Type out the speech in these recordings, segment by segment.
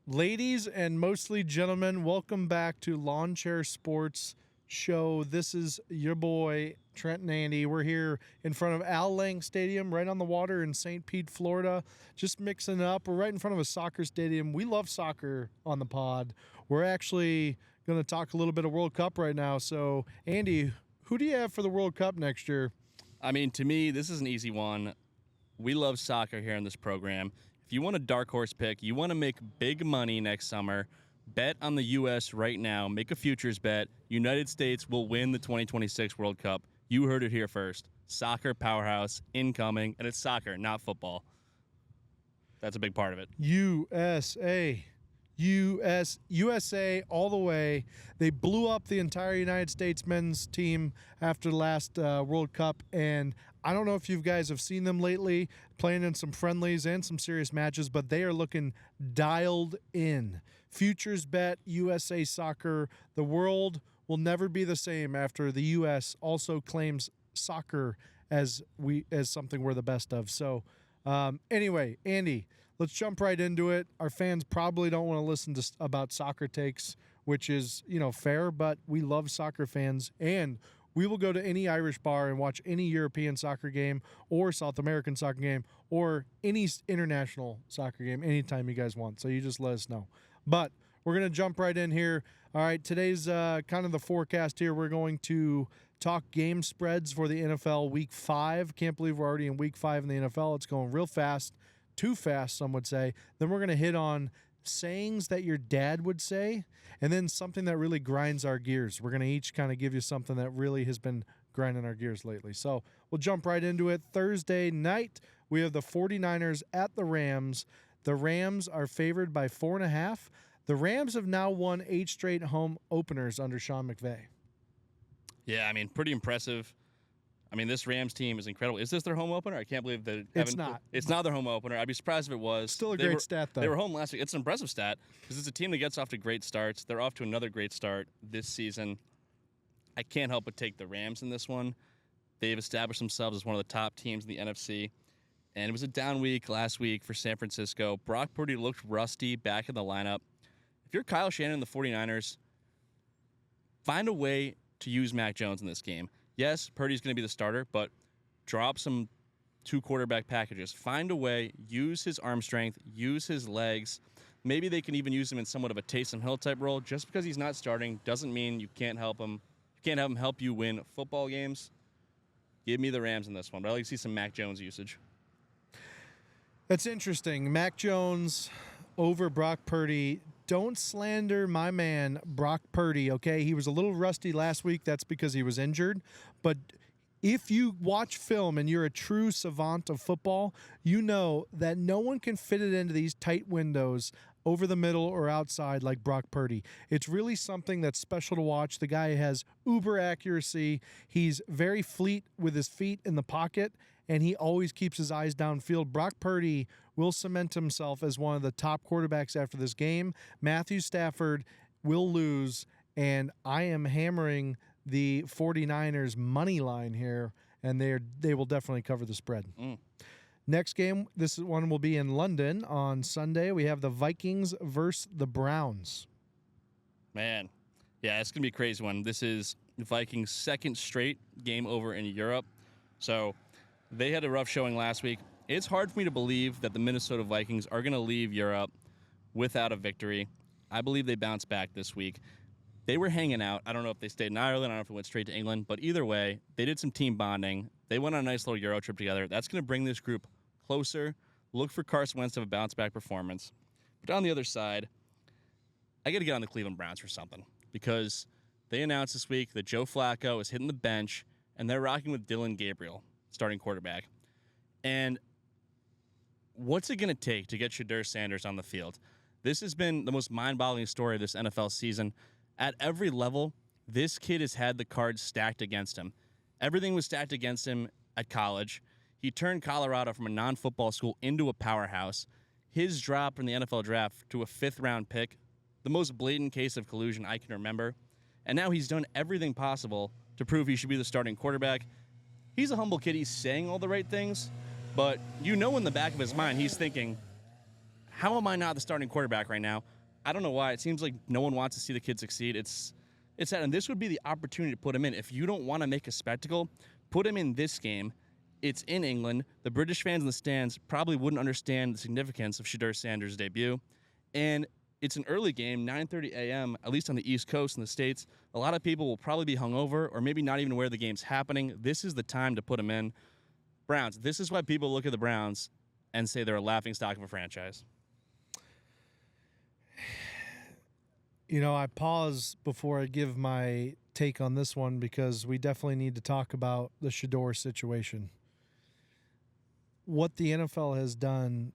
Ladies and mostly gentlemen, welcome back to Lawn Chair Sports Show. This is your boy, Trent and Andy. We're here in front of Al Lang Stadium, right on the water in St. Pete, Florida. Just mixing it up. We're right in front of a soccer stadium. We love soccer on the pod. We're actually going to talk a little bit of World Cup right now. So, Andy, who do you have for the World Cup next year? I mean, to me, this is an easy one. We love soccer here in this program. If you want a dark horse pick, you want to make big money next summer, bet on the U.S. right now. Make a futures bet. United States will win the 2026 World Cup. You heard it here first. Soccer powerhouse incoming, and it's soccer, not football. That's a big part of it. USA all the way. They blew up the entire United States men's team after the last World Cup, and I don't know if you guys have seen them lately playing in some friendlies and some serious matches, but they are looking dialed in. Futures bet USA soccer. The world will never be the same after the U.S. also claims soccer as something we're the best of. So anyway, Andy, let's jump right into it. Our fans probably don't want to listen to about soccer takes, which is, fair, but we love soccer fans, and we will go to any Irish bar and watch any European soccer game or South American soccer game or any international soccer game anytime you guys want. So you just let us know. But we're going to jump right in here. All right, today's kind of the forecast here. We're going to talk game spreads for the NFL Week 5. Can't believe we're already in Week 5 in the NFL. It's going real fast. Too fast, some would say. Then we're going to hit on sayings that your dad would say, and then something that really grinds our gears. We're going to each kind of give you something that really has been grinding our gears lately. So we'll jump right into it. Thursday night, we have the 49ers at the Rams. The Rams are favored by 4.5. The Rams have now won 8 straight home openers under Sean McVay. Yeah, I mean, pretty impressive. I mean, this Rams team is incredible. Is this their home opener? I can't believe that it's not. It's not their home opener. I'd be surprised if it was. Still a great stat, though. They were home last week. It's an impressive stat because it's a team that gets off to great starts. They're off to another great start this season. I can't help but take the Rams in this one. They've established themselves as one of the top teams in the NFC. And it was a down week last week for San Francisco. Brock Purdy looked rusty back in the lineup. If you're Kyle Shanahan and the 49ers, find a way to use Mac Jones in this game. Yes, Purdy's going to be the starter, but drop some 2 quarterback packages. Find a way, use his arm strength, use his legs. Maybe they can even use him in somewhat of a Taysom Hill type role. Just because he's not starting doesn't mean you can't help him. You can't have him help you win football games. Give me the Rams in this one, but I'd like to see some Mac Jones usage. That's interesting. Mac Jones over Brock Purdy. Don't slander my man, Brock Purdy, okay? He was a little rusty last week. That's because he was injured. But if you watch film and you're a true savant of football, you know that no one can fit it into these tight windows over the middle or outside like Brock Purdy. It's really something that's special to watch. The guy has uber accuracy. He's very fleet with his feet in the pocket, and he always keeps his eyes downfield. Brock Purdy will cement himself as one of the top quarterbacks after this game. Matthew Stafford will lose, and I am hammering the 49ers money line here, and they will definitely cover the spread. Next game, this one will be in London on Sunday. We have the Vikings versus the Browns. Man, yeah, it's going to be a crazy one. This is the Vikings' second straight game over in Europe. So they had a rough showing last week. It's hard for me to believe that the Minnesota Vikings are going to leave Europe without a victory. I believe they bounce back this week. They were hanging out. I don't know if they stayed in Ireland. I don't know if it went straight to England. But either way, they did some team bonding. They went on a nice little Euro trip together. That's going to bring this group closer. Look for Carson Wentz to have a bounce-back performance. But on the other side, I got to get on the Cleveland Browns for something because they announced this week that Joe Flacco is hitting the bench, and they're rocking with Dylan Gabriel, starting quarterback. And what's it going to take to get Shedeur Sanders on the field? This has been the most mind-boggling story of this NFL season. At every level, this kid has had the cards stacked against him. Everything was stacked against him at college. He turned Colorado from a non-football school into a powerhouse. His drop from the NFL draft to a 5th-round pick, the most blatant case of collusion I can remember. And now he's done everything possible to prove he should be the starting quarterback. He's a humble kid. He's saying all the right things, but in the back of his mind, he's thinking, how am I not the starting quarterback right now? I don't know why. It seems like no one wants to see the kid succeed. It's sad, and this would be the opportunity to put him in. If you don't want to make a spectacle, put him in this game. It's in England. The British fans in the stands probably wouldn't understand the significance of Shedeur Sanders' debut. And it's an early game, 9:30 a.m., at least on the East Coast in the States. A lot of people will probably be hungover or maybe not even aware the game's happening. This is the time to put him in. Browns, this is why people look at the Browns and say they're a laughingstock of a franchise. You know, I pause before I give my take on this one because we definitely need to talk about the Shedeur situation. What the NFL has done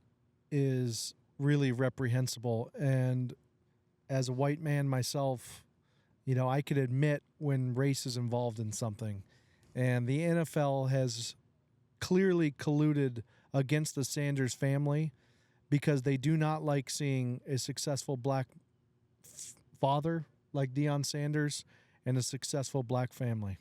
is really reprehensible. And as a white man myself, you know, I could admit when race is involved in something. And the NFL has clearly colluded against the Sanders family because they do not like seeing a successful black father like Deion Sanders and a successful black family.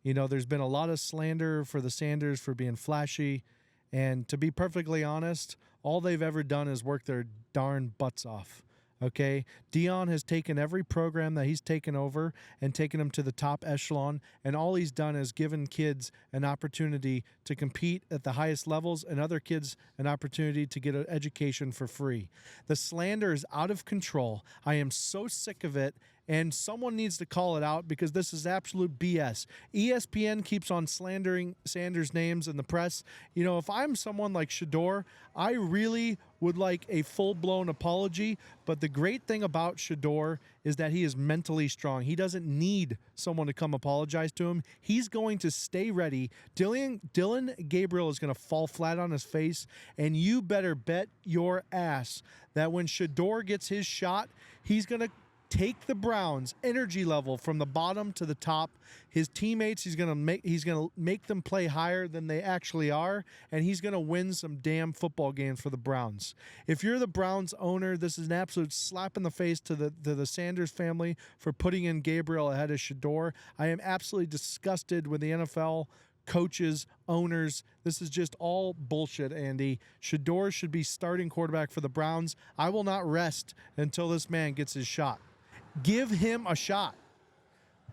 You know, there's been a lot of slander for the Sanders for being flashy. And to be perfectly honest, all they've ever done is work their darn butts off. Okay? Deion has taken every program that he's taken over and taken them to the top echelon, and all he's done is given kids an opportunity to compete at the highest levels and other kids an opportunity to get an education for free. The slander is out of control. I am so sick of it, and someone needs to call it out because this is absolute BS. ESPN keeps on slandering Sanders' names in the press. You know, if I'm someone like Shedeur, I really would like a full-blown apology, but the great thing about Shedeur is that he is mentally strong. He doesn't need someone to come apologize to him. He's going to stay ready. Dillon Gabriel is going to fall flat on his face, and you better bet your ass that when Shedeur gets his shot, he's going to take the Browns' energy level from the bottom to the top. His teammates, he's gonna make them play higher than they actually are, and he's gonna win some damn football games for the Browns. If you're the Browns owner, this is an absolute slap in the face to the Sanders family for putting in Gabriel ahead of Shedeur. I am absolutely disgusted with the NFL. Coaches, owners, this is just all bullshit, Andy. Shedeur should be starting quarterback for the Browns. I will not rest until this man gets his shot. Give him a shot.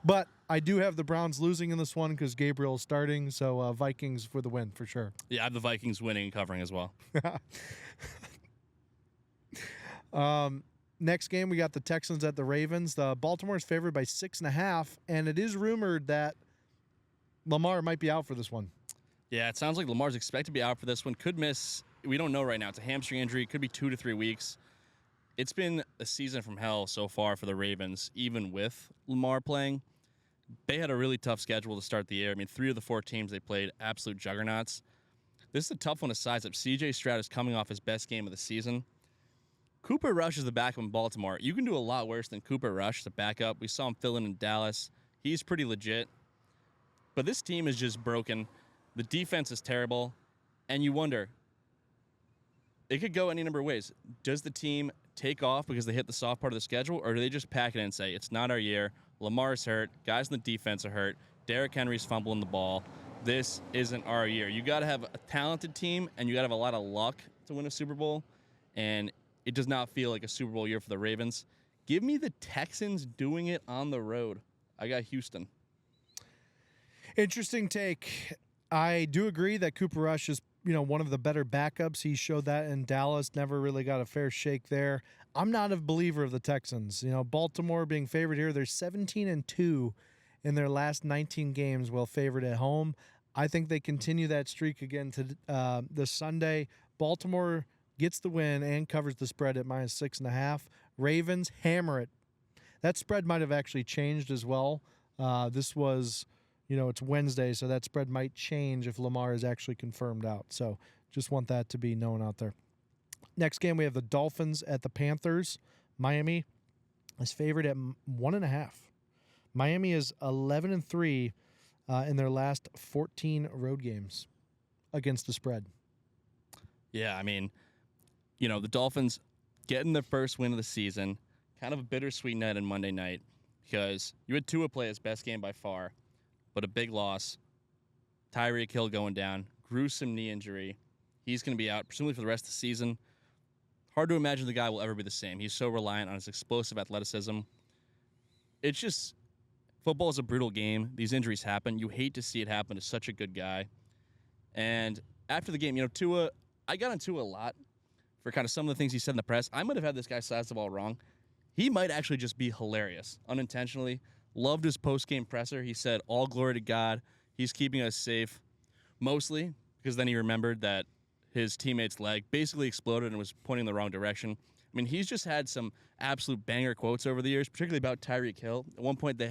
But I do have the Browns losing in this one because Gabriel is starting, so Vikings for the win for sure. Yeah, I have the Vikings winning and covering as well. Next game, we got the Texans at the Ravens. The Baltimore is favored by 6.5, and it is rumored that Lamar might be out for this one. Yeah, it sounds like Lamar's expected to be out for this one. Could miss. We don't know right now. It's a hamstring injury. Could be 2 to 3 weeks. It's been a season from hell so far for the Ravens, even with Lamar playing. They had a really tough schedule to start the year. I mean, 3 of the 4 teams they played, absolute juggernauts. This is a tough one to size up. C.J. Stroud is coming off his best game of the season. Cooper Rush is the backup in Baltimore. You can do a lot worse than Cooper Rush, the backup. We saw him fill in Dallas. He's pretty legit. But this team is just broken. The defense is terrible. And you wonder, it could go any number of ways. Does the team take off because they hit the soft part of the schedule, or do they just pack it in and say, it's not our year, Lamar's hurt, guys in the defense are hurt, Derrick Henry's fumbling the ball, this isn't our year. You got to have a talented team, and you got to have a lot of luck to win a Super Bowl, and it does not feel like a Super Bowl year for the Ravens. Give me the Texans doing it on the road. I got Houston. Interesting take. I do agree that Cooper Rush is one of the better backups. He showed that in Dallas, never really got a fair shake there. I'm not a believer of the Texans. Baltimore being favored here, they're 17-2 in their last 19 games, while favored at home. I think they continue that streak again to this Sunday. Baltimore gets the win and covers the spread at -6.5. Ravens hammer it. That spread might have actually changed as well. This was, it's Wednesday, so that spread might change if Lamar is actually confirmed out. So just want that to be known out there. Next game, we have the Dolphins at the Panthers. Miami is favored at 1.5. Miami is 11-3 in their last 14 road games against the spread. Yeah, I mean, the Dolphins getting their first win of the season, kind of a bittersweet night on Monday night because you had Tua play his best game by far, but a big loss. Tyreek Hill going down, gruesome knee injury. He's going to be out presumably for the rest of the season. hard to imagine the guy will ever be the same. He's so reliant on his explosive athleticism. It's just, football is a brutal game. These injuries happen. You hate to see it happen to such a good guy. And after the game, Tua, I got on Tua a lot for kind of some of the things he said in the press. I might have had this guy size the ball wrong. He might actually just be hilarious, unintentionally. Loved his post-game presser. He said, all glory to God. He's keeping us safe. Mostly because then he remembered that his teammate's leg basically exploded and was pointing in the wrong direction. I mean, he's just had some absolute banger quotes over the years, particularly about Tyreek Hill. At one point, they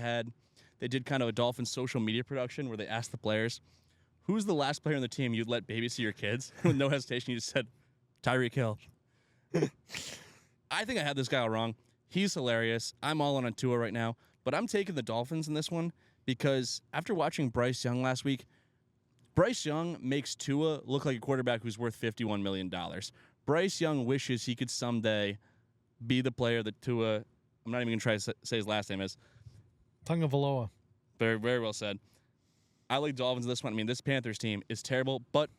did kind of a Dolphins social media production where they asked the players, who's the last player on the team you'd let babysit your kids? With no hesitation, you just said, Tyreek Hill. I think I had this guy all wrong. He's hilarious. I'm all in on Tua right now, but I'm taking the Dolphins in this one because after watching Bryce Young last week, Bryce Young makes Tua look like a quarterback who's worth $51 million. Bryce Young wishes he could someday be the player that Tua, I'm not even going to try to say his last name is. Tungavaloa. Very, very well said. I like Dolphins in this one. I mean, this Panthers team is terrible, but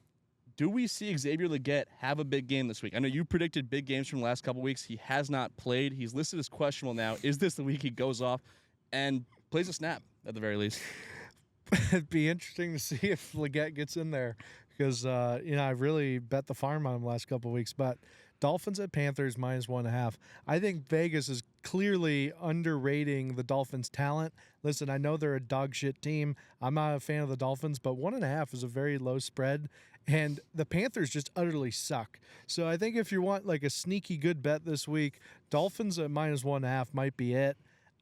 do we see Xavier Legette have a big game this week? I know you predicted big games from the last couple weeks. He has not played. He's listed as questionable now. Is this the week he goes off and plays a snap at the very least? It'd be interesting to see if Legette gets in there because, I really bet the farm on him the last couple of weeks. But Dolphins at Panthers -1.5. I think Vegas is clearly underrating the Dolphins' talent. Listen, I know they're a dog shit team. I'm not a fan of the Dolphins, but 1.5 is a very low spread. And the Panthers just utterly suck. So I think if you want like a sneaky good bet this week, Dolphins at -1.5 might be it.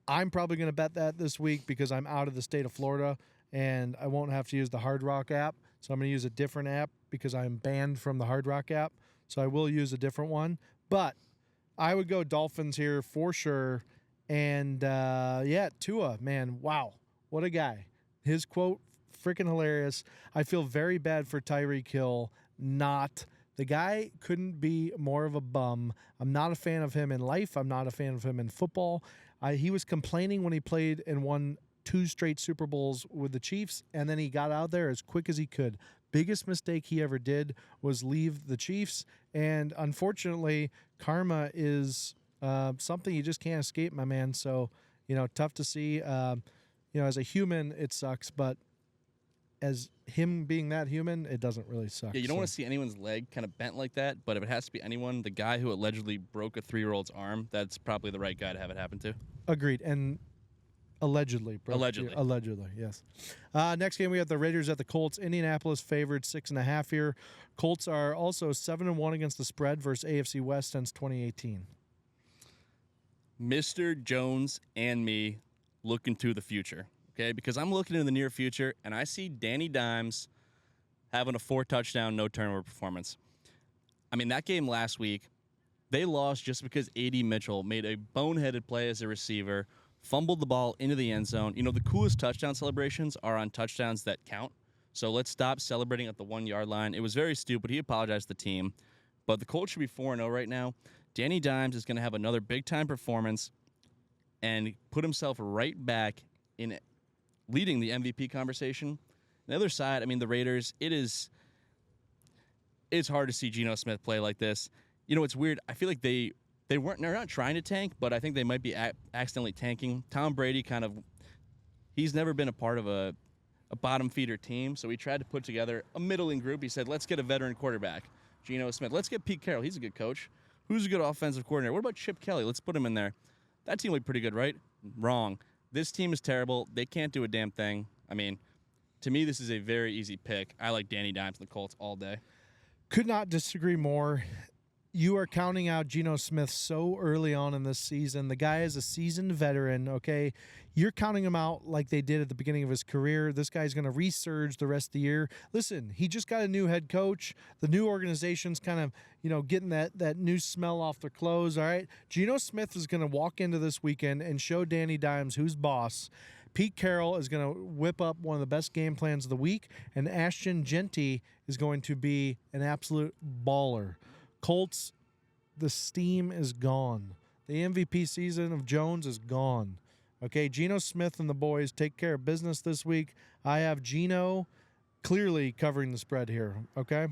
I'm probably going to bet that this week because I'm out of the state of Florida and I won't have to use the Hard Rock app. So I'm going to use a different app because I'm banned from the Hard Rock app. So I will use a different one. But I would go Dolphins here for sure. And, Tua, man, wow. What a guy. His quote, freaking hilarious. I feel very bad for Tyreek Hill. The guy couldn't be more of a bum. I'm not a fan of him in life. I'm not a fan of him in football. He was complaining when he played and won 2 straight Super Bowls with the Chiefs, and then he got out there as quick as he could. Biggest mistake he ever did was leave the Chiefs, and unfortunately, karma is something you just can't escape, my man. So, tough to see. As a human, it sucks, but as him being that human, it doesn't really suck. Yeah, you don't want to see anyone's leg kind of bent like that, but if it has to be anyone, the guy who allegedly broke a 3-year-old's arm, that's probably the right guy to have it happen to. Agreed. And allegedly. Allegedly, yes. Next game, we have the Raiders at the Colts. Indianapolis favored 6.5 here. Colts are also 7-1 against the spread versus AFC West since 2018. Mr. Jones and me look into the future, okay? Because I'm looking in the near future, and I see Danny Dimes having a 4-touchdown, no-turnover performance. I mean, that game last week, they lost just because A.D. Mitchell made a boneheaded play as a receiver, fumbled the ball into the end zone. The coolest touchdown celebrations are on touchdowns that count. So let's stop celebrating at the 1-yard line. It was very stupid. He apologized to the team. But the Colts should be 4-0 right now. Danny Dimes is going to have another big-time performance and put himself right back in leading the MVP conversation. On the other side, I mean, the Raiders, it's hard to see Geno Smith play like this. It's weird. I feel like they're not trying to tank, but I think they might be accidentally tanking. Tom Brady he's never been a part of a bottom feeder team, so he tried to put together a middling group. He said, let's get a veteran quarterback, Geno Smith. Let's get Pete Carroll. He's a good coach. Who's a good offensive coordinator? What about Chip Kelly? Let's put him in there. That team looked pretty good, right? Wrong. This team is terrible. They can't do a damn thing. I mean, to me, this is a very easy pick. I like Danny Dimes and the Colts all day. Could not disagree more. You are counting out Geno Smith so early on in this season. The guy is a seasoned veteran, okay? You're counting him out like they did at the beginning of his career. This guy's going to resurge the rest of the year. Listen, he just got a new head coach. The new organization's kind of, getting that new smell off their clothes, all right? Geno Smith is going to walk into this weekend and show Danny Dimes who's boss. Pete Carroll is going to whip up one of the best game plans of the week, and Ashton Genty is going to be an absolute baller. Colts, the steam is gone. The MVP season of Jones is gone. Okay, Geno Smith and the boys take care of business this week. I have Geno clearly covering the spread here, okay?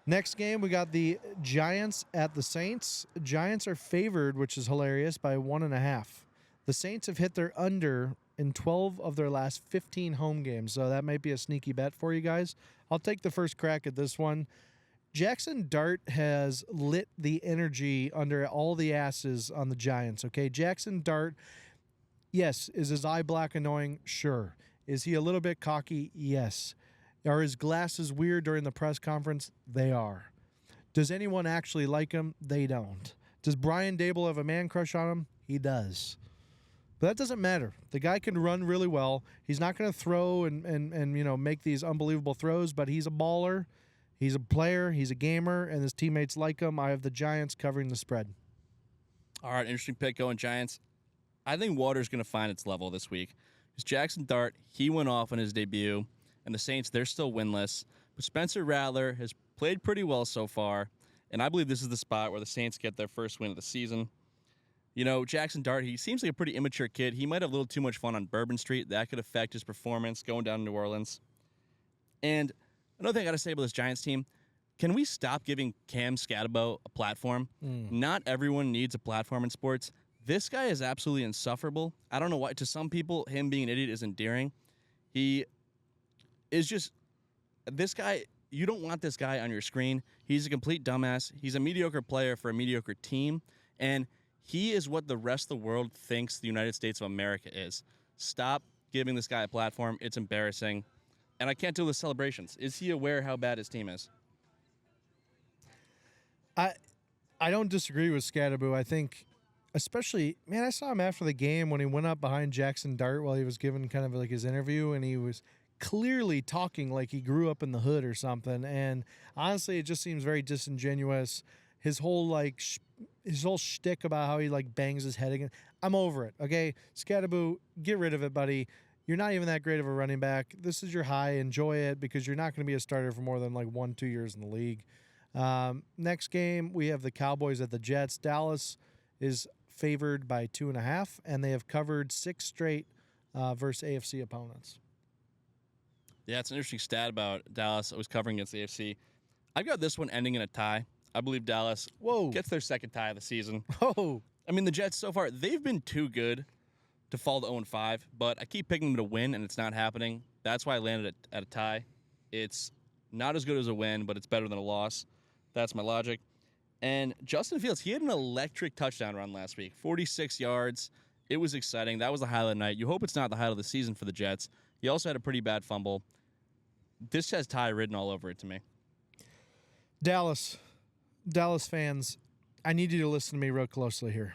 Next game, we got the Giants at the Saints. Giants are favored, which is hilarious, by 1.5. The Saints have hit their under in 12 of their last 15 home games, so that might be a sneaky bet for you guys. I'll take the first crack at this one. Jackson Dart has lit the energy under all the asses on the Giants, okay? Jackson Dart, yes. Is his eye black annoying? Sure. Is he a little bit cocky? Yes. Are his glasses weird during the press conference? They are. Does anyone actually like him? They don't. Does Brian Dable have a man crush on him? He does. But that doesn't matter. The guy can run really well. He's not going to throw and make these unbelievable throws, but he's a baller. He's a player. He's a gamer, and his teammates like him. I have the Giants covering the spread. All right, interesting pick going Giants. I think water's going to find its level this week. Because Jackson Dart, he went off on his debut. And the Saints, they're still winless. But Spencer Rattler has played pretty well so far. And I believe this is the spot where the Saints get their first win of the season. You know, Jackson Dart, he seems like a pretty immature kid. He might have a little too much fun on Bourbon Street. That could affect his performance going down to New Orleans. And another thing I got to say about this Giants team, can we stop giving Cam Scatabo a platform? Not everyone needs a platform in sports. This guy is absolutely insufferable. I don't know why. To some people, him being an idiot is endearing. He is just, this guy, you don't want this guy on your screen. He's a complete dumbass. He's a mediocre player for a mediocre team, and he is what the rest of the world thinks the United States of America is. Stop giving this guy a platform. It's embarrassing, and I can't do the celebrations. Is he aware how bad his team is? I don't disagree with Scatterbo. I think, especially, man, I saw him after the game when he went up behind Jackson Dart while he was giving kind of like his interview, and he was clearly talking like he grew up in the hood or something. And honestly, it just seems very disingenuous. His whole his whole shtick about how he like bangs his head again. I'm over it. Okay, Scatterbo, get rid of it, buddy. You're not even that great of a running back. This is your high. Enjoy it because you're not going to be a starter for more than like 1-2 years in the league. Next game, we have the Cowboys at the Jets. Dallas is favored by 2.5, and they have covered 6 straight versus AFC opponents. Yeah, it's an interesting stat about Dallas always covering against the AFC. I've got this one ending in a tie. I believe Dallas gets their second tie of the season. Oh, I mean, the Jets so far, they've been too good to fall to 0-5, but I keep picking them to win, and it's not happening. That's why I landed at a tie. It's not as good as a win, but it's better than a loss. That's my logic. And Justin Fields, he had an electric touchdown run last week, 46 yards. It was exciting. That was the highlight of the night. You hope it's not the highlight of the season for the Jets. He also had a pretty bad fumble. This has tie written all over it to me. Dallas fans, I need you to listen to me real closely here.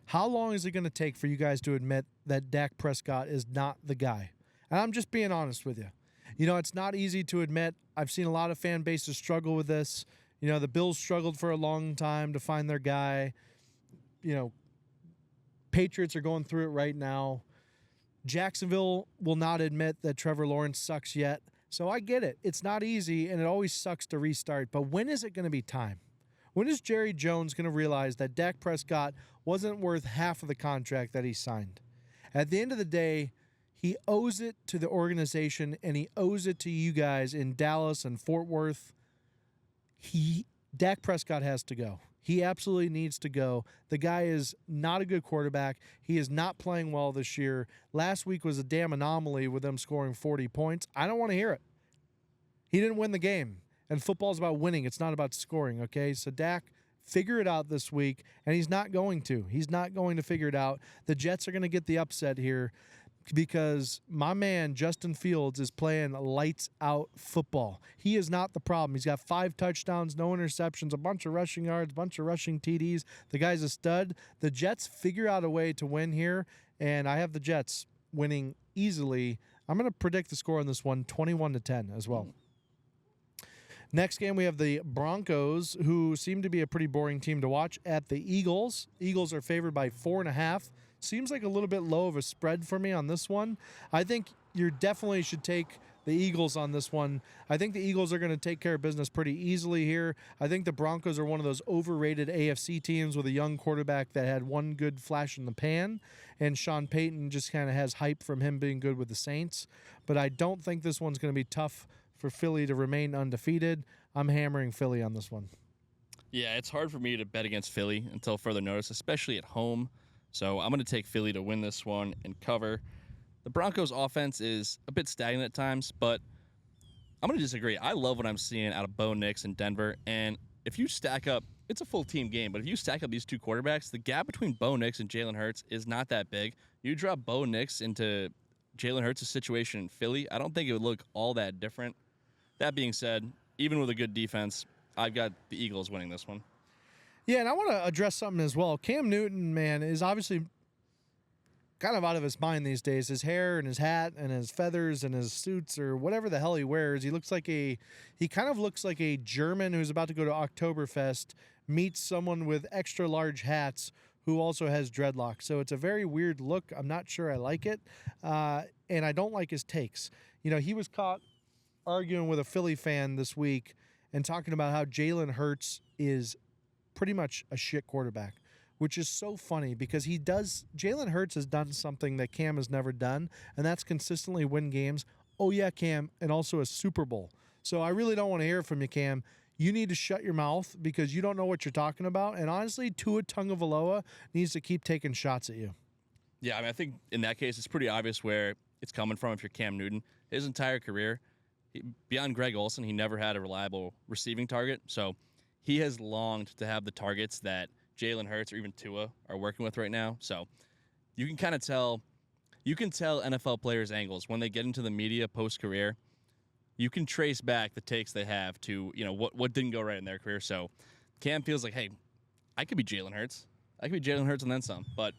How long is it going to take for you guys to admit that Dak Prescott is not the guy? And I'm just being honest with you. You know, it's not easy to admit. I've seen a lot of fan bases struggle with this. You know, the Bills struggled for a long time to find their guy. You know, Patriots are going through it right now. Jacksonville will not admit that Trevor Lawrence sucks yet. So I get it. It's not easy, and it always sucks to restart. But when is it going to be time? When is Jerry Jones going to realize that Dak Prescott wasn't worth half of the contract that he signed? At the end of the day, he owes it to the organization, and he owes it to you guys in Dallas and Fort Worth. Dak Prescott has to go. He absolutely needs to go. The guy is not a good quarterback. He is not playing well this year. Last week was a damn anomaly with them scoring 40 points. I don't want to hear it. He didn't win the game. And football's about winning. It's not about scoring, okay? So Dak, figure it out this week, and he's not going to. He's not going to figure it out. The Jets are going to get the upset here because my man, Justin Fields, is playing lights-out football. He is not the problem. He's got 5 touchdowns, no interceptions, a bunch of rushing yards, a bunch of rushing TDs. The guy's a stud. The Jets figure out a way to win here, and I have the Jets winning easily. I'm going to predict the score on this one, 21-10 as well. Next game, we have the Broncos, who seem to be a pretty boring team to watch, at the Eagles. Eagles are favored by 4.5. Seems like a little bit low of a spread for me on this one. I think you definitely should take the Eagles on this one. I think the Eagles are going to take care of business pretty easily here. I think the Broncos are one of those overrated AFC teams with a young quarterback that had one good flash in the pan, and Sean Payton just kind of has hype from him being good with the Saints. But I don't think this one's going to be tough for Philly to remain undefeated. I'm hammering Philly on this one. Yeah, it's hard for me to bet against Philly until further notice, especially at home. So I'm going to take Philly to win this one and cover. The Broncos' offense is a bit stagnant at times, but I'm going to disagree. I love what I'm seeing out of Bo Nix and Denver. And if you stack up, it's a full team game, but if you stack up these two quarterbacks, the gap between Bo Nix and Jalen Hurts is not that big. You drop Bo Nix into Jalen Hurts' situation in Philly, I don't think it would look all that different. That being said, even with a good defense, I've got the Eagles winning this one. Yeah, and I want to address something as well. Cam Newton, man, is obviously kind of out of his mind these days. His hair and his hat and his feathers and his suits or whatever the hell he wears. He kind of looks like a German who's about to go to Oktoberfest meets someone with extra large hats who also has dreadlocks. So it's a very weird look. I'm not sure I like it. And I don't like his takes. You know, he was caught arguing with a Philly fan this week and talking about how Jalen Hurts is pretty much a shit quarterback, which is so funny because Jalen Hurts has done something that Cam has never done, and that's consistently win games. Oh, yeah, Cam, and also a Super Bowl. So I really don't want to hear from you, Cam. You need to shut your mouth because you don't know what you're talking about. And honestly, Tua Tagovailoa needs to keep taking shots at you. Yeah, I mean, I think in that case, it's pretty obvious where it's coming from if you're Cam Newton. His entire career, beyond Greg Olsen, he never had a reliable receiving target. So he has longed to have the targets that Jalen Hurts or even Tua are working with right now. So you can kind of tell NFL players' angles when they get into the media post-career. You can trace back the takes they have to, what didn't go right in their career. So Cam feels like, hey, I could be Jalen Hurts. I could be Jalen Hurts and then some. But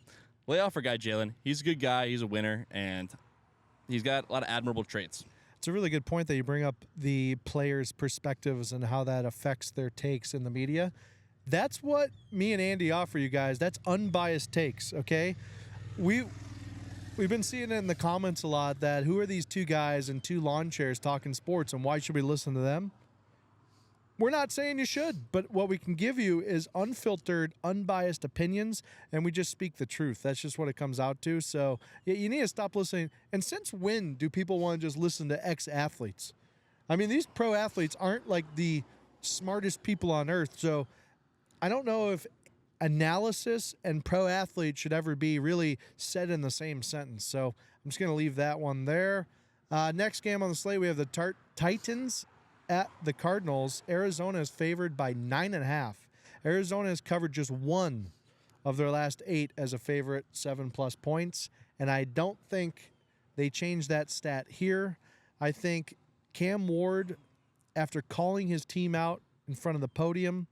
lay off our guy, Jalen. He's a good guy. He's a winner. And he's got a lot of admirable traits. It's a really good point that you bring up the players' perspectives and how that affects their takes in the media. That's what me and Andy offer you guys. That's unbiased takes, okay? We've been seeing it in the comments a lot that who are these two guys in two lawn chairs talking sports and why should we listen to them? We're not saying you should, but what we can give you is unfiltered, unbiased opinions, and we just speak the truth. That's just what it comes out to. So yeah, you need to stop listening. And since when do people want to just listen to ex-athletes? I mean, these pro athletes aren't like the smartest people on earth. So I don't know if analysis and pro athlete should ever be really said in the same sentence. So I'm just going to leave that one there. Next game on the slate, we have the Titans at the Cardinals. Arizona is favored by 9.5. Arizona has covered just one of their last 8 as a favorite, 7+ points. And I don't think they changed that stat here. I think Cam Ward, after calling his team out in front of the podium,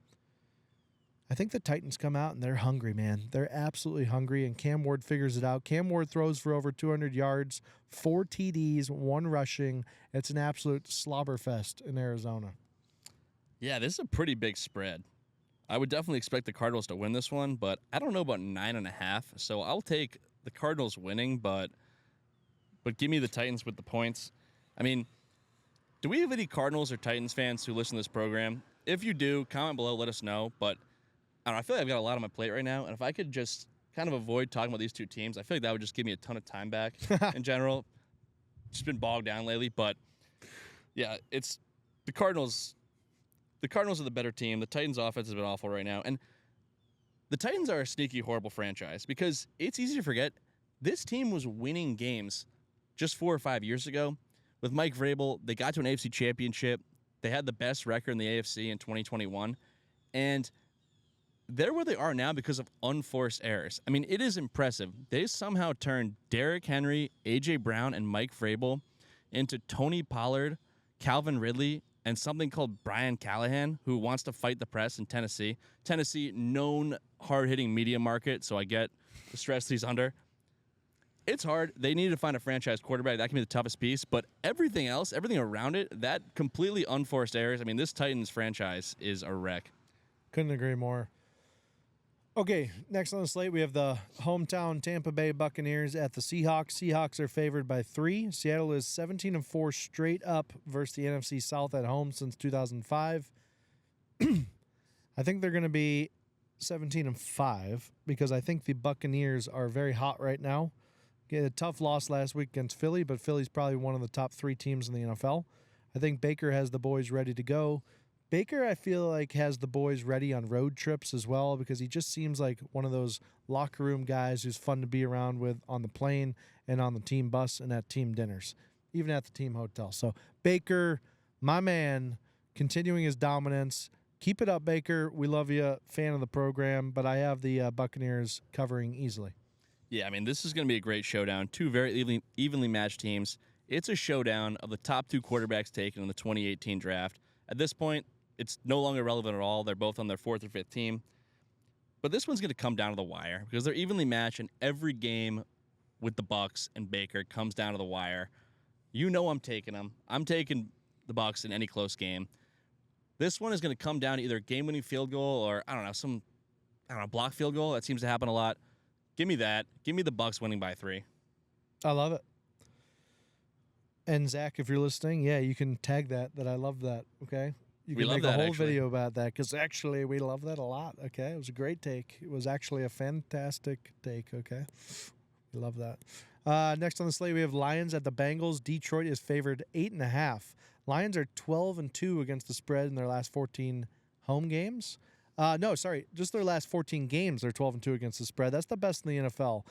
I think the Titans come out and they're hungry, man. They're absolutely hungry, and Cam Ward figures it out. Cam Ward throws for over 200 yards, 4 TDs, 1 rushing. It's an absolute slobber fest in Arizona. Yeah, this is a pretty big spread. I would definitely expect the Cardinals to win this one, but I don't know about 9.5. So I'll take the Cardinals winning, but give me the Titans with the points. I mean, do we have any Cardinals or Titans fans who listen to this program? If you do, comment below, let us know. But I don't know, I feel like I've got a lot on my plate right now, and if I could just kind of avoid talking about these two teams, I feel like that would just give me a ton of time back in general. Just been bogged down lately, but yeah, it's the Cardinals. The Cardinals are the better team. The Titans' offense has been awful right now, and the Titans are a sneaky, horrible franchise because it's easy to forget this team was winning games just 4 or 5 years ago. With Mike Vrabel, they got to an AFC championship. They had the best record in the AFC in 2021, and they're where they are now because of unforced errors. I mean, it is impressive. They somehow turned Derrick Henry, A.J. Brown, and Mike Vrabel into Tony Pollard, Calvin Ridley, and something called Brian Callahan, who wants to fight the press in Tennessee. Tennessee, known hard-hitting media market, so I get the stress he's under. It's hard. They need to find a franchise quarterback. That can be the toughest piece. But everything else, everything around it, that completely unforced errors. I mean, this Titans franchise is a wreck. Couldn't agree more. Okay, next on the slate, we have the hometown Tampa Bay Buccaneers at the Seahawks. Seahawks are favored by 3. Seattle is 17-4 straight up versus the NFC South at home since 2005. I think they're going to be 17-5 because I think the Buccaneers are very hot right now. Get a tough loss last week against Philly, but Philly's probably one of the top 3 teams in the NFL. I think Baker has the boys ready to go. Baker, I feel like, has the boys ready on road trips as well because he just seems like one of those locker room guys who's fun to be around with on the plane and on the team bus and at team dinners, even at the team hotel. So Baker, my man, continuing his dominance. Keep it up, Baker. We love you. Fan of the program, but I have the Buccaneers covering easily. Yeah, I mean, this is going to be a great showdown. Two very evenly matched teams. It's a showdown of the top two quarterbacks taken in the 2018 draft. At this point, it's no longer relevant at all. They're both on their fourth or fifth team. But this one's going to come down to the wire because they're evenly matched, and every game with the Bucs and Baker comes down to the wire. You know I'm taking them. I'm taking the Bucs in any close game. This one is going to come down to either a game-winning field goal or, block field goal. That seems to happen a lot. Give me that. Give me the Bucs winning by 3. I love it. And Zach, if you're listening, yeah, you can tag that I love that, okay? You can make a whole video about that because actually we love that a lot, okay? It was a great take. It was actually a fantastic take, okay? We love that. Next on the slate, we have Lions at the Bengals. Detroit is favored 8.5. Lions are 12-2 against the spread in their last 14 home games. Just their last 14 games, they're 12-2 against the spread. That's the best in the NFL.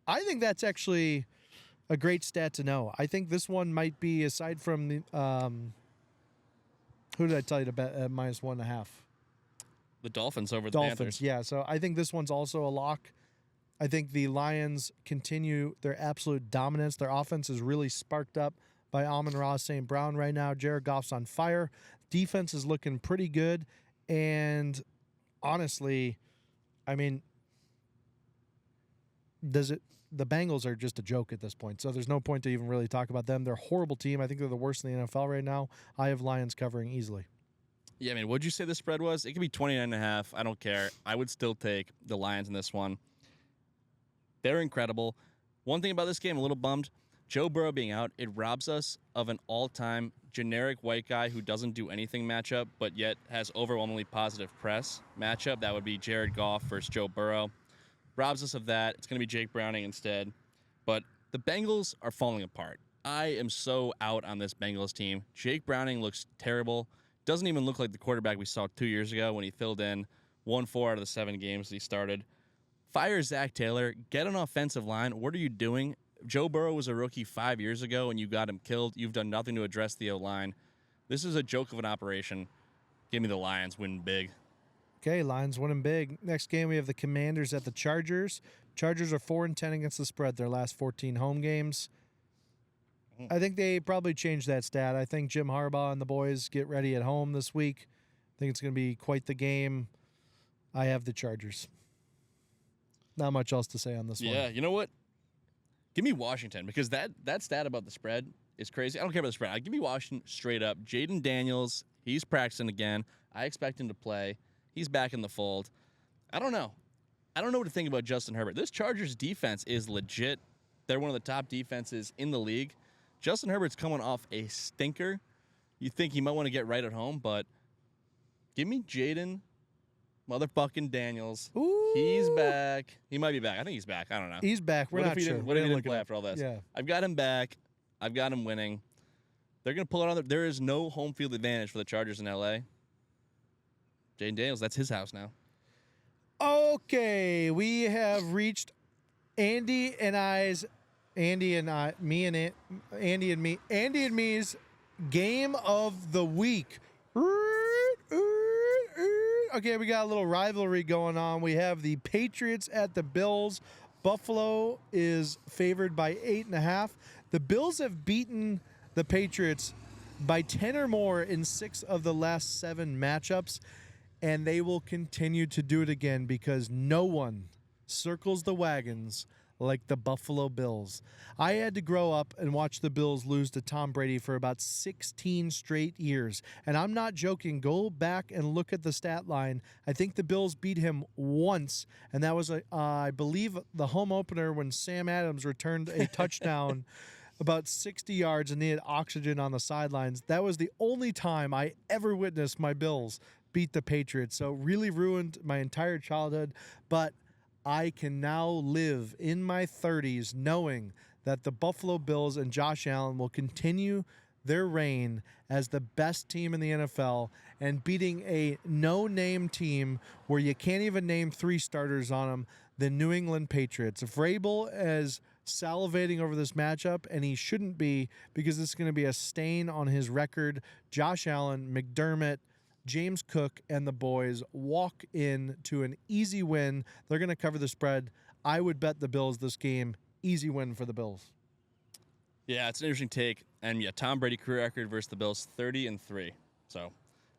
I think that's actually a great stat to know. I think this one might be, aside from the who did I tell you to bet at -1.5? The Dolphins over the Dolphins, Panthers. yeah. So I think this one's also a lock. I think the Lions continue their absolute dominance. Their offense is really sparked up by Amon-Ra St. Brown right now. Jared Goff's on fire. Defense is looking pretty good. And honestly, I mean, the Bengals are just a joke at this point, so there's no point to even really talk about them. They're a horrible team. I think they're the worst in the NFL right now. I have Lions covering easily. Yeah, I mean, what'd you say the spread was? It could be 29.5. I don't care. I would still take the Lions in this one. They're incredible. One thing about this game, I'm a little bummed. Joe Burrow being out, it robs us of an all-time generic white guy who doesn't do anything matchup, but yet has overwhelmingly positive press matchup. That would be Jared Goff versus Joe Burrow. Robs us of that. It's going to be Jake Browning instead. But the Bengals are falling apart. I am so out on this Bengals team. Jake Browning looks terrible. Doesn't even look like the quarterback we saw 2 years ago when he filled in 4 out of the 7 games that he started. Fire Zach Taylor. Get an offensive line. What are you doing? Joe Burrow was a rookie 5 years ago, and you got him killed. You've done nothing to address the O-line. This is a joke of an operation. Give me the Lions winning big. Okay, Lions winning big. Next game, we have the Commanders at the Chargers. Chargers are 4-10 against the spread their last 14 home games. I think they probably changed that stat. I think Jim Harbaugh and the boys get ready at home this week. I think it's going to be quite the game. I have the Chargers. Not much else to say on this one. Yeah, you know what? Give me Washington because that stat about the spread is crazy. I don't care about the spread. I give me Washington straight up. Jaden Daniels, he's practicing again. I expect him to play. He's back in the fold. I don't know. I don't know what to think about Justin Herbert. This Chargers defense is legit. They're one of the top defenses in the league. Justin Herbert's coming off a stinker. You think he might want to get right at home, but give me Jaden motherfucking Daniels. Ooh. He's back. He might be back. I think he's back. I don't know. He's back. We're not sure. What if he didn't play after all this? Yeah. I've got him back. I've got him winning. They're going to pull it on. There is no home field advantage for the Chargers in L.A. Jaden Daniels, that's his house now. Okay, we have reached Andy and me's game of the week. Okay, we got a little rivalry going on. We have the Patriots at the Bills. Buffalo is favored by 8.5. The Bills have beaten the Patriots by 10 or more in 6 of the last 7 matchups. And they will continue to do it again because no one circles the wagons like the Buffalo Bills. I had to grow up and watch the Bills lose to Tom Brady for about 16 straight years. And I'm not joking. Go back and look at the stat line. I think the Bills beat him once, and that was, I believe, the home opener when Sam Adams returned a touchdown about 60 yards and they had oxygen on the sidelines. That was the only time I ever witnessed my Bills beat the Patriots. So really ruined my entire childhood, but I can now live in my 30s knowing that the Buffalo Bills and Josh Allen will continue their reign as the best team in the NFL and beating a no-name team where you can't even name 3 starters on them, the New England Patriots. If Vrabel is salivating over this matchup, and he shouldn't be because it's going to be a stain on his record, Josh Allen, McDermott, James Cook, and the boys walk in to an easy win. They're going to cover the spread. I would bet the Bills this game. Easy win for the Bills. Yeah, it's an interesting take. And yeah, Tom Brady career record versus the Bills, 30-3. So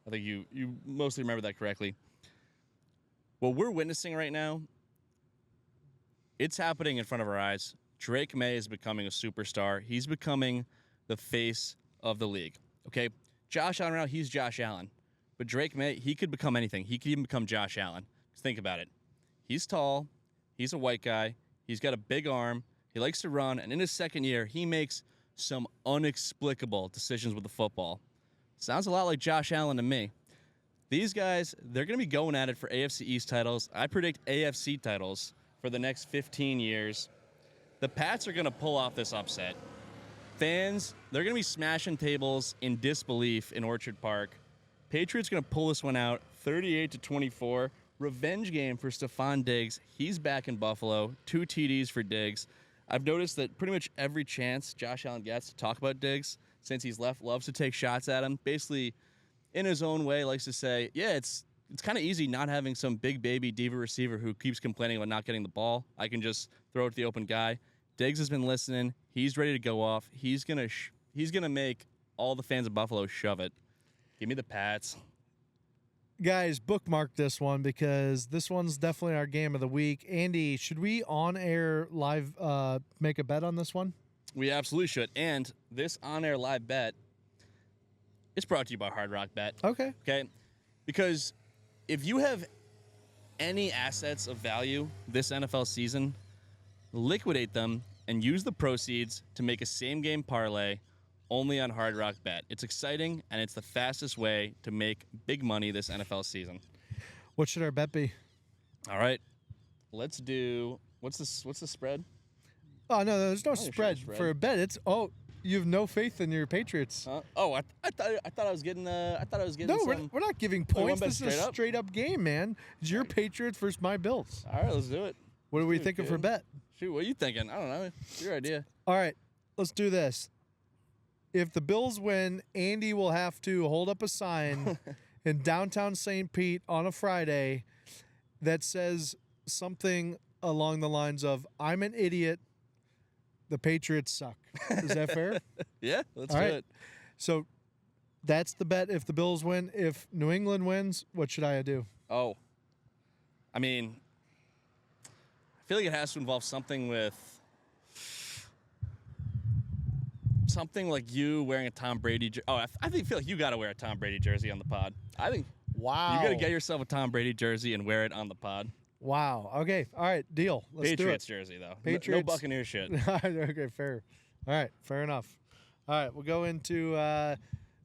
I think you mostly remember that correctly. What we're witnessing right now, it's happening in front of our eyes. Drake May is becoming a superstar. He's becoming the face of the league. Okay, Josh Allen right now, he's Josh Allen. But Drake May, he could become anything. He could even become Josh Allen. Just think about it. He's tall. He's a white guy. He's got a big arm. He likes to run. And in his second year, he makes some inexplicable decisions with the football. Sounds a lot like Josh Allen to me. These guys, they're going to be going at it for AFC East titles. I predict AFC titles for the next 15 years. The Pats are going to pull off this upset. Fans, they're going to be smashing tables in disbelief in Orchard Park. Patriots going to pull this one out 38-24. Revenge game for Stephon Diggs. He's back in Buffalo. 2 TDs for Diggs. I've noticed that pretty much every chance Josh Allen gets to talk about Diggs since he's left, loves to take shots at him. Basically, in his own way, likes to say, yeah, it's kind of easy not having some big baby diva receiver who keeps complaining about not getting the ball. I can just throw it to the open guy. Diggs has been listening. He's ready to go off. He's gonna make all the fans of Buffalo shove it. Give me the Pats. Guys, bookmark this one because this one's definitely our game of the week. Andy, should we on-air live make a bet on this one? We absolutely should. And this on-air live bet is brought to you by Hard Rock Bet. Okay. Okay? Because if you have any assets of value this NFL season, liquidate them and use the proceeds to make a same-game parlay only on Hard Rock Bet. It's exciting, and it's the fastest way to make big money this NFL season. What should our bet be? All right. Let's do what's the spread? Oh, no, there's no spread for a bet. It's you have no faith in your Patriots. I thought I was getting No, we're not giving points. This is a up? straight up game, man. It's your Patriots versus my Bills. All right, let's do it. What are we thinking for bet? Shoot, what are you thinking? I don't know. It's your idea. All right, let's do this. If the Bills win, Andy will have to hold up a sign in downtown St. Pete on a Friday that says something along the lines of, "I'm an idiot. The Patriots suck." Is that fair? Yeah, let's do it. So that's the bet if the Bills win. If New England wins, what should I do? Oh, I mean, I feel like it has to involve something like you wearing a Tom Brady jersey. Oh, I feel like you got to wear a Tom Brady jersey on the pod. I think Wow. you got to get yourself a Tom Brady jersey and wear it on the pod. Wow. Okay. All right. Deal. Let's Patriots do it. jersey, though. Patriots. No Buccaneer shit. Okay. Fair. All right. Fair enough. All right. We'll go into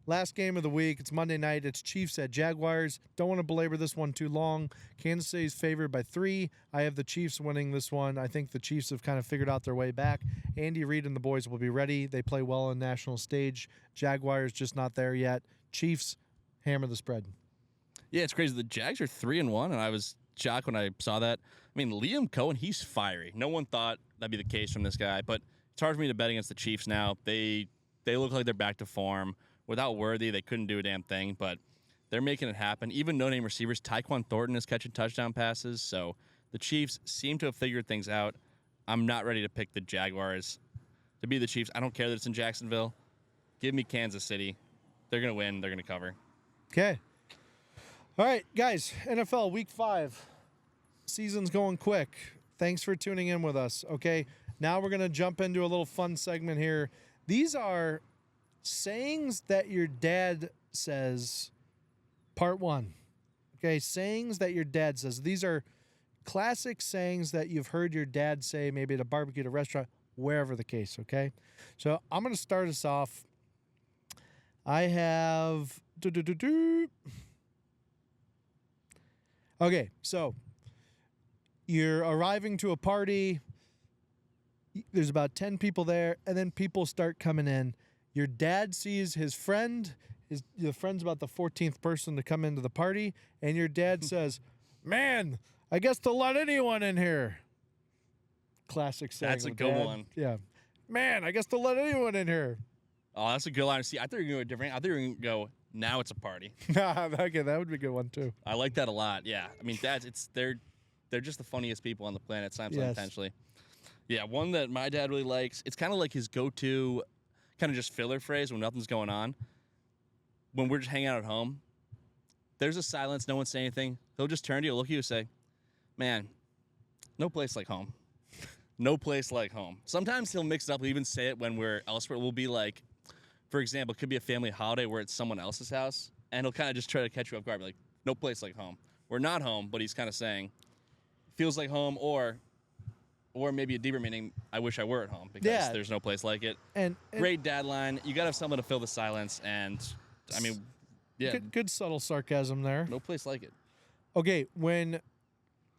last game of the week. It's Monday night. It's Chiefs at Jaguars. Don't want to belabor this one too long. Kansas City's favored by 3. I have the Chiefs winning this one. I think the Chiefs have kind of figured out their way back. Andy Reid and the boys will be ready. They play well on national stage. Jaguars just not there yet. Chiefs hammer the spread. Yeah, it's crazy. The Jags are 3-1, and I was shocked when I saw that. I mean, Liam Cohen, he's fiery. No one thought that'd be the case from this guy, but it's hard for me to bet against the Chiefs now. They look like they're back to form. Without Worthy, they couldn't do a damn thing, but they're making it happen. Even no-name receivers, Tyquan Thornton is catching touchdown passes, so the Chiefs seem to have figured things out. I'm not ready to pick the Jaguars to be the Chiefs. I don't care that it's in Jacksonville. Give me Kansas City. They're going to win. They're going to cover. Okay. All right, guys, NFL Week 5. Season's going quick. Thanks for tuning in with us, okay? Now we're going to jump into a little fun segment here. These are sayings that your dad says, part 1. Okay, sayings that your dad says. These are classic sayings that you've heard your dad say, maybe at a barbecue, at a restaurant, wherever the case, okay? So I'm going to start us off. I have... Okay, so you're arriving to a party. There's about 10 people there, and then people start coming in. Your dad sees his friend. The friend's about the 14th person to come into the party, and your dad says, "Man, I guess they'll let anyone in here." Classic saying. That's a of good dad. one. Yeah. Man, I guess they'll let anyone in here. Oh, that's a good line. See, I thought you were going to go different. I thought you were going to go, now it's a party. Okay, that would be a good one too. I like that a lot. Yeah. I mean, they're just the funniest people on the planet, sometimes unintentionally. Yeah, one that my dad really likes. It's kind of like his go-to kind of just filler phrase when nothing's going on. When we're just hanging out at home, there's a silence, no one's saying anything. He'll just turn to you, look at you, and say, "Man, no place like home." No place like home. Sometimes he'll mix it up. He'll even say it when we're elsewhere. We'll be like, for example, it could be a family holiday where it's someone else's house, and he'll kind of just try to catch you off guard. Be like, no place like home. We're not home, but he's kind of saying, feels like home, or maybe a deeper meaning, I wish I were at home because there's no place like it. And Great dad line. You got to have someone to fill the silence, and, I mean, yeah. Good subtle sarcasm there. No place like it. Okay, when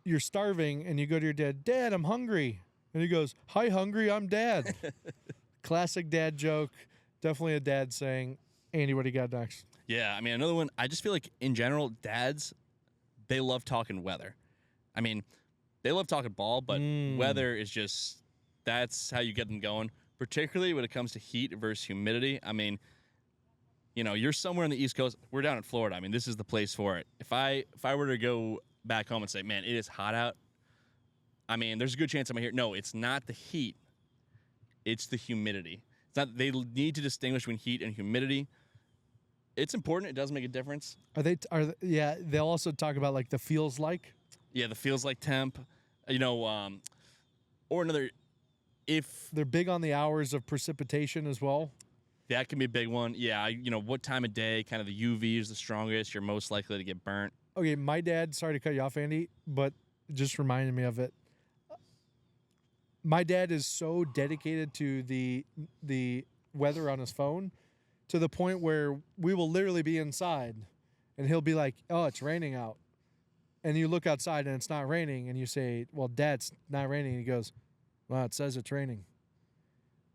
you're starving and you go to your dad, "Dad, I'm hungry." And he goes, "Hi, hungry, I'm Dad." Classic dad joke. Definitely a dad saying. Andy, what do you got next? Yeah, I mean, another one, I just feel like, in general, dads, they love talking weather. I mean, they love talking ball, but weather is just, that's how you get them going, particularly when it comes to heat versus humidity. I mean, you know, you're somewhere on the East Coast. We're down in Florida. I mean, this is the place for it. If I were to go back home and say, "Man, it is hot out," I mean, there's a good chance I'm here. No, it's not the heat. It's the humidity. It's not. They need to distinguish between heat and humidity. It's important. It does make a difference. Yeah, they'll also talk about like the feels like. Yeah, the feels like temp. You know, or another, if They're big on the hours of precipitation as well. that can be a big one. Yeah, you know, what time of day, kind of the UV is the strongest. You're most likely to get burnt. Okay, my dad, sorry to cut you off, Andy, but just reminded me of it. My dad is so dedicated to the weather on his phone to the point where we will literally be inside and he'll be like, "Oh, it's raining out." And you look outside and it's not raining and you say, "Well, Dad, it's not raining." And he goes, "Well, it says it's raining."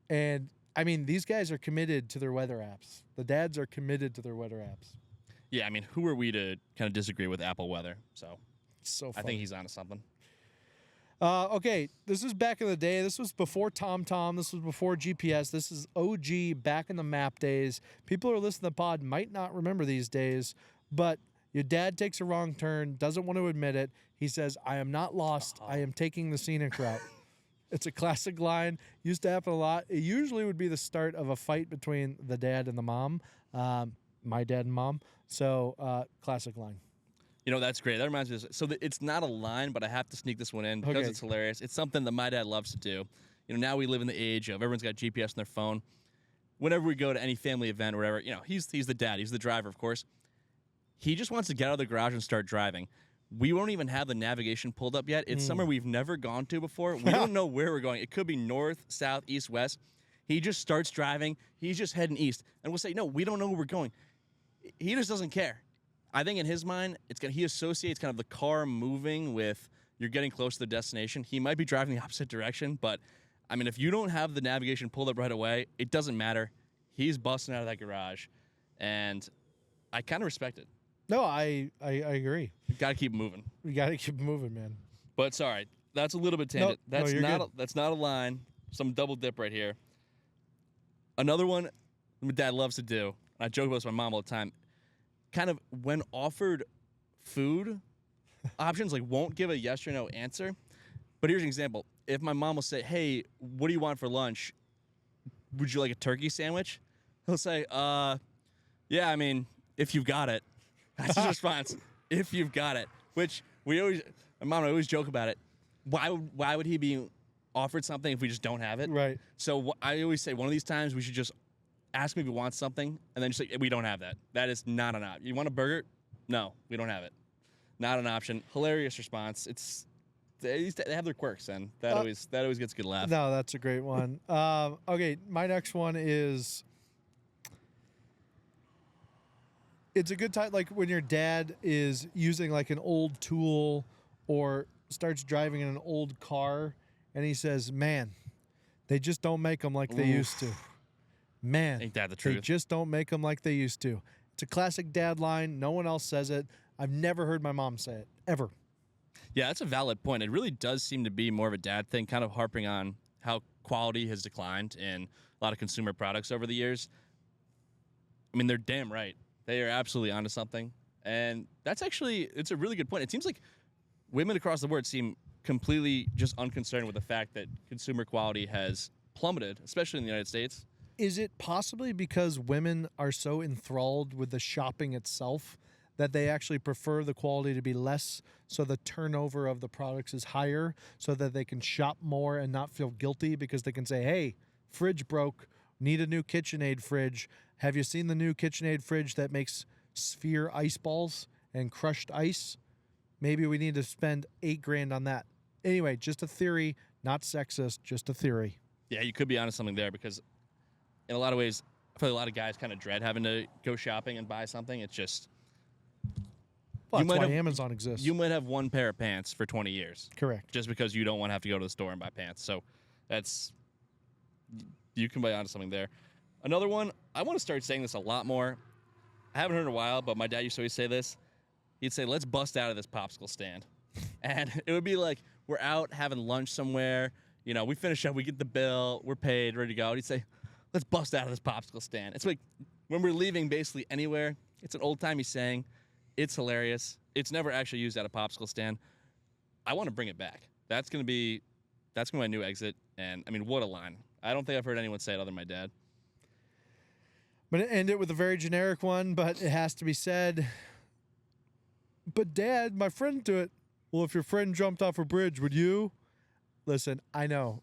And I mean, these guys are committed to their weather apps. The dads are committed to their weather apps. Yeah, I mean, who are we to kind of disagree with Apple weather? So It's so I funny. think he's onto something. Okay, this is back in the day. This was before TomTom. This was before GPS. This is OG back in the map days. People who are listening to the pod might not remember these days, but your dad takes a wrong turn, doesn't want to admit it. He says, "I am not lost. I am taking the scenic route." It's a classic line. Used to happen a lot. It usually would be the start of a fight between the dad and the mom. My dad and mom. So, classic line. You know, that's great. That reminds me of this. So it's not a line, but I have to sneak this one in because Okay. it's hilarious. It's something that my dad loves to do. You know, now we live in the age of everyone's got GPS on their phone. Whenever we go to any family event or whatever, you know, he's the dad. He's the driver, of course. He just wants to get out of the garage and start driving. We won't even have the navigation pulled up yet. It's somewhere we've never gone to before. We don't know where we're going. It could be north, south, east, west. He just starts driving. He's just heading east. And we'll say, "No, we don't know where we're going." He just doesn't care. I think in his mind, he associates kind of the car moving with you're getting close to the destination. He might be driving the opposite direction, but I mean, if you don't have the navigation pulled up right away, it doesn't matter. He's busting out of that garage, and I kind of respect it. No, I agree. You got to keep moving. We got to keep moving, man. But sorry, that's a little bit tangent. No, That's you're not good. that's not a line. Some double dip right here. Another one my dad loves to do. I joke about this with my mom all the time. Kind of when offered food options, like won't give a yes or no answer. But here's an example. If my mom will say, "Hey, what do you want for lunch? Would you like a turkey sandwich?" He'll say, yeah, I mean, if you've got it." That's his response. "If you've got it." Which my mom and I always joke about it. Why would he be offered something if we just don't have it? Right. So I always say one of these times we should just ask him if he wants something, and then just say, "We don't have that. That is not an option. You want a burger? No, we don't have it. Not an option." Hilarious response. They have their quirks, and that always gets a good laugh. No, that's a great one. Okay, my next one is. It's a good time, like when your dad is using like an old tool or starts driving in an old car, and he says, "Man, they just don't make them like they used to." Man, Ain't that the they truth? just don't make them like they used to. It's a classic dad line. No one else says it. I've never heard my mom say it, ever. Yeah, that's a valid point. It really does seem to be more of a dad thing, kind of harping on how quality has declined in a lot of consumer products over the years. I mean, they're damn right. They are absolutely onto something. And it's a really good point. It seems like women across the board seem completely just unconcerned with the fact that consumer quality has plummeted, especially in the United States. Is it possibly because women are so enthralled with the shopping itself that they actually prefer the quality to be less so the turnover of the products is higher so that they can shop more and not feel guilty because they can say, hey, fridge broke, need a new KitchenAid fridge. Have you seen the new KitchenAid fridge that makes sphere ice balls and crushed ice? Maybe we need to spend $8,000 on that. Anyway, just a theory, not sexist, just a theory. Yeah, you could be onto something there because in a lot of ways, I feel like a lot of guys kind of dread having to go shopping and buy something. It's just... Well, You that's might why have- Amazon exists. You might have one pair of pants for 20 years. Correct. Just because you don't want to have to go to the store and buy pants. So you can buy onto something there. Another one, I want to start saying this a lot more. I haven't heard in a while, but my dad used to always say this. He'd say, let's bust out of this popsicle stand. And it would be like, we're out having lunch somewhere. You know, we finish up, we get the bill, we're paid, ready to go. And he'd say, let's bust out of this popsicle stand. It's like when we're leaving basically anywhere, it's an old-timey saying. It's hilarious. It's never actually used at a popsicle stand. I want to bring it back. That's gonna be my new exit. And I mean, what a line. I don't think I've heard anyone say it other than my dad. I'm going to end it with a very generic one, but it has to be said. But Dad, my friend do it. Well, if your friend jumped off a bridge, would you? Listen, I know.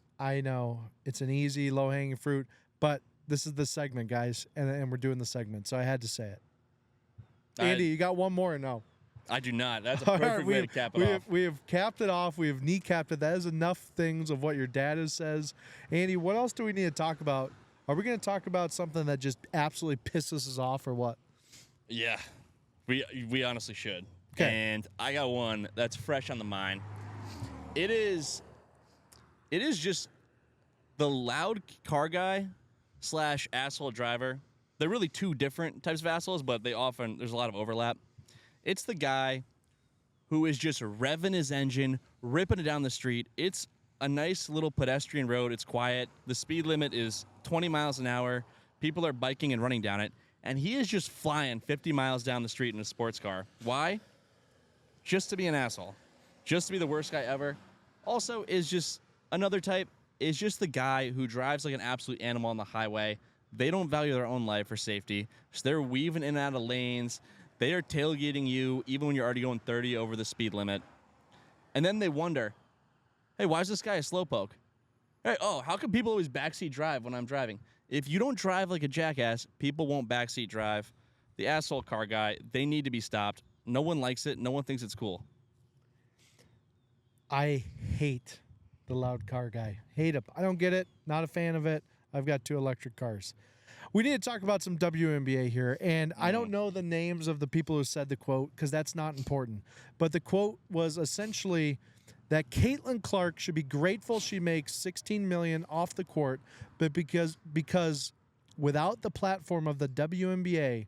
It's an easy, low-hanging fruit, but this is the segment, guys, and we're doing the segment, so I had to say it. Andy, you got one more or no? I do not. That's a All perfect right, way to cap it off. We have capped it off. We have kneecapped it. That is enough things of what your dad has says. Andy, what else do we need to talk about? Are we going to talk about something that just absolutely pisses us off or what? Yeah, we honestly should. 'Kay. And I got one that's fresh on the mind. It is just the loud car guy / asshole driver. They're really two different types of assholes, but there's a lot of overlap. It's the guy who is just revving his engine, ripping it down the street. It's a nice little pedestrian road. It's quiet. The speed limit is 20 miles an hour. People are biking and running down it. And he is just flying 50 miles down the street in a sports car. Why? Just to be an asshole. Just to be the worst guy ever. Also, is just another type, is just the guy who drives like an absolute animal on the highway. They don't value their own life or safety. So they're weaving in and out of lanes. They are tailgating you even when you're already going 30 over the speed limit. And then they wonder, hey, why is this guy a slowpoke? Hey, how come people always backseat drive when I'm driving? If you don't drive like a jackass, people won't backseat drive. The asshole car guy, they need to be stopped. No one likes it. No one thinks it's cool. I hate the loud car guy. Hate him. I don't get it. Not a fan of it. I've got 2 electric cars. We need to talk about some WNBA here, and I don't know the names of the people who said the quote because that's not important. But the quote was essentially that Caitlin Clark should be grateful she makes $16 million off the court, but because without the platform of the WNBA,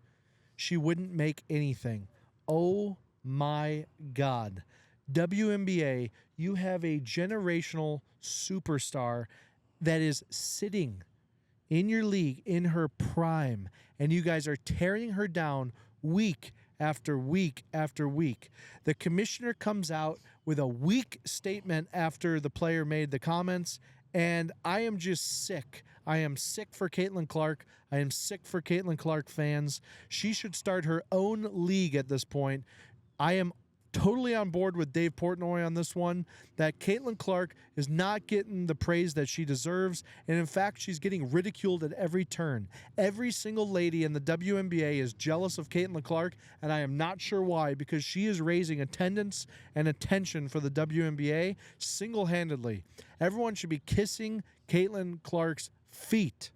she wouldn't make anything. Oh my God. WNBA, you have a generational superstar that is sitting in your league in her prime, and you guys are tearing her down week after week after week. The commissioner comes out with a weak statement after the player made the comments, and I am just sick. I am sick for Caitlin Clark. I am sick for Caitlin Clark fans. She should start her own league at this point. I am totally on board with Dave Portnoy on this one, that Caitlin Clark is not getting the praise that she deserves, and in fact, she's getting ridiculed at every turn. Every single lady in the WNBA is jealous of Caitlin Clark, and I am not sure why, because she is raising attendance and attention for the WNBA single-handedly. Everyone should be kissing Caitlin Clark's feet.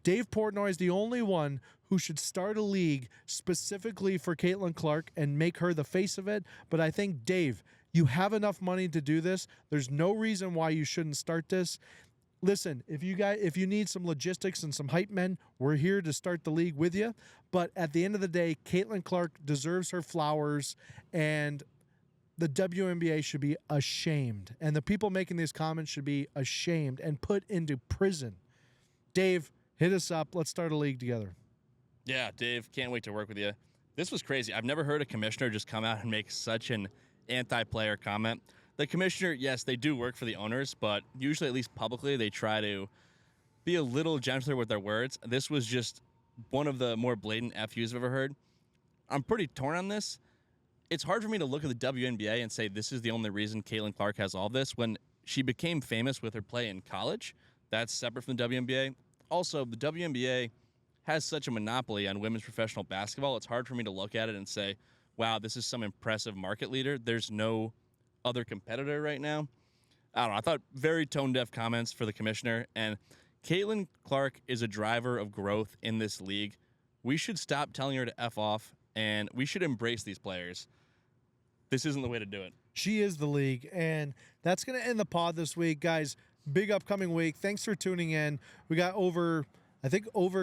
Dave Portnoy is the only one who should start a league specifically for Caitlin Clark and make her the face of it. But I think, Dave, you have enough money to do this. There's no reason why you shouldn't start this. listen, if you need some logistics and some hype men, we're here to start the league with you. But at the end of the day, Caitlin Clark deserves her flowers, and the WNBA should be ashamed. And the people making these comments should be ashamed and put into prison. Dave, hit us up. Let's start a league together. Yeah, Dave, can't wait to work with you. This was crazy. I've never heard a commissioner just come out and make such an anti-player comment. The commissioner, yes, they do work for the owners, but usually, at least publicly, they try to be a little gentler with their words. This was just one of the more blatant FUs I've ever heard. I'm pretty torn on this. It's hard for me to look at the WNBA and say this is the only reason Caitlin Clark has all this when she became famous with her play in college. That's separate from the WNBA. Also, the WNBA has such a monopoly on women's professional basketball. It's hard for me to look at it and say, wow, this is some impressive market leader. There's no other competitor right now. I don't know. I thought very tone-deaf comments for the commissioner. And Caitlin Clark is a driver of growth in this league. We should stop telling her to F off, and we should embrace these players. This isn't the way to do it. She is the league, and that's going to end the pod this week. Guys, big upcoming week. Thanks for tuning in. We got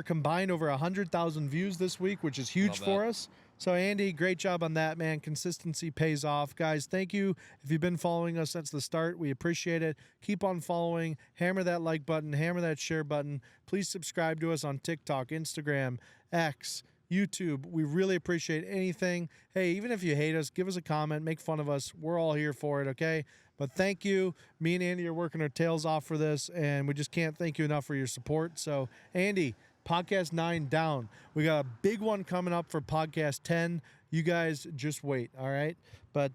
combined over 100,000 views this week, which is huge for us. So, Andy, great job on that, man. Consistency pays off. Guys, thank you. If you've been following us since the start, we appreciate it. Keep on following. Hammer that like button. Hammer that share button. Please subscribe to us on TikTok, Instagram, X, YouTube. We really appreciate anything. Hey, even if you hate us, give us a comment. Make fun of us. We're all here for it, okay? But thank you. Me and Andy are working our tails off for this, and we just can't thank you enough for your support. So, Andy, Podcast 9 down. We got a big one coming up for Podcast 10. You guys just wait, all right? But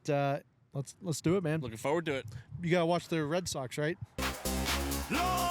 let's do it, man. Looking forward to it. You got to watch the Red Sox, right? Lord!